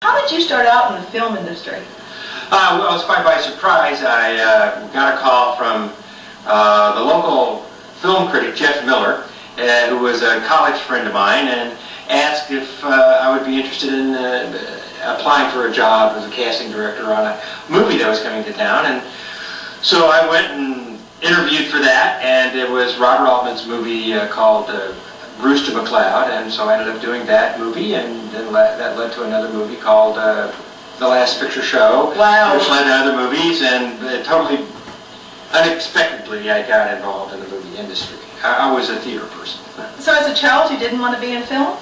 How did you start out in the film industry? Well, it was quite by surprise. I got a call from the local film critic, Jeff Miller, who was a college friend of mine, and asked if I would be interested in applying for a job as a casting director on a movie that was coming to town. And so I went and interviewed for that, and it was Robert Altman's movie called Rooster McCloud, and so I ended up doing that movie, and then that led to another movie called The Last Picture Show, wow. Which led to other movies, and totally unexpectedly I got involved in the movie industry. I was a theater person. So as a child you didn't want to be in film?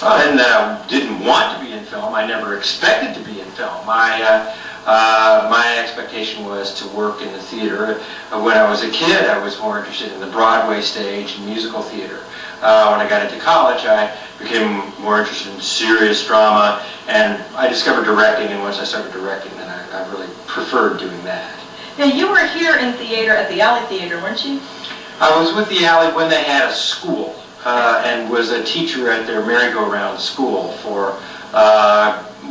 And didn't want to be in film. I never expected to be in film. My expectation was to work in the theater. When I was a kid, I was more interested in the Broadway stage and musical theater. When I got into college, I became more interested in serious drama, and I discovered directing, and once I started directing, then I really preferred doing that. Now, you were here in theater at the Alley Theater, weren't you? I was with the Alley when they had a school, and was a teacher at their merry-go-round school for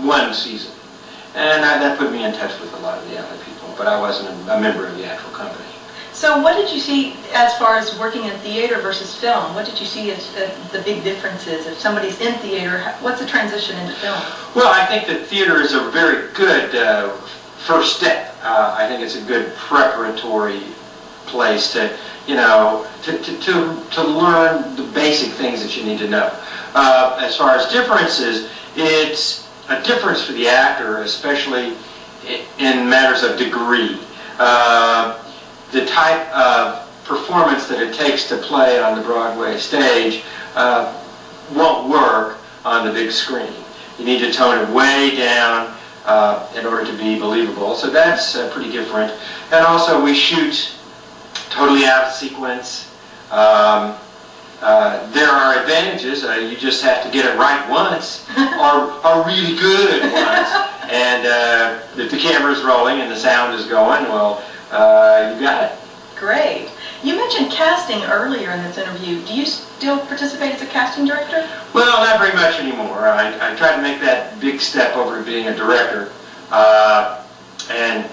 one season. And that put me in touch with a lot of the Alley people, but I wasn't a member of the actual company. So what did you see as far as working in theater versus film? What did you see as the big differences? If somebody's in theater, what's the transition into film? Well, I think that theater is a very good first step. I think it's a good preparatory place to, you know, to learn the basic things that you need to know. As far as differences, it's a difference for the actor, especially in matters of degree. The type of performance that it takes to play on the Broadway stage won't work on the big screen. You need to tone it way down in order to be believable. So that's pretty different. And also we shoot totally out of sequence. There are advantages. You just have to get it right once, or really good at once. And if the camera's rolling and the sound is going, well, you got it. Great. You mentioned casting earlier in this interview. Do you still participate as a casting director? Well, not very much anymore. I tried to make that big step over to being a director. And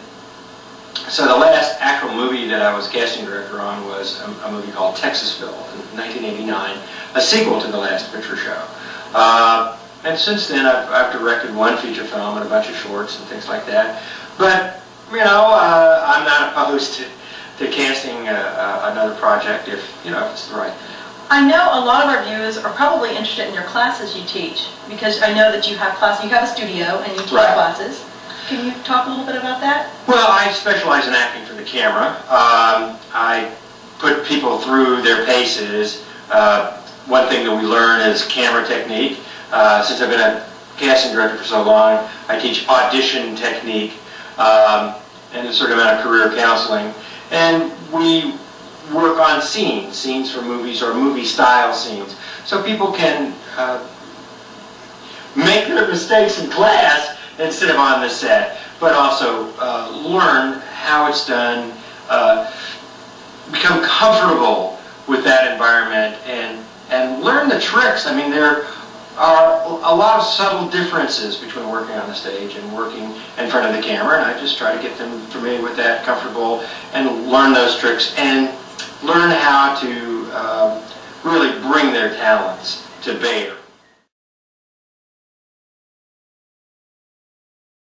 so the last actual movie that I was casting director on was a movie called Texasville in 1989, a sequel to The Last Picture Show. And since then I've directed one feature film and a bunch of shorts and things like that. But, you know, I'm not opposed to casting another project if it's the right thing. I know a lot of our viewers are probably interested in your classes you teach, because I know that you have classes, you have a studio and you teach classes. Can you talk a little bit about that? Well, I specialize in acting for the camera. I put people through their paces. One thing that we learn is camera technique. Since I've been a casting director for so long, I teach audition technique and a certain amount of career counseling. And we work on scenes for movies or movie-style scenes, so people can make their mistakes in class instead of on the set, but also learn how it's done, become comfortable with that environment, and learn the tricks. I mean, there are a lot of subtle differences between working on the stage and working in front of the camera, and I just try to get them familiar with that, comfortable, and learn those tricks, and learn how to really bring their talents to bear.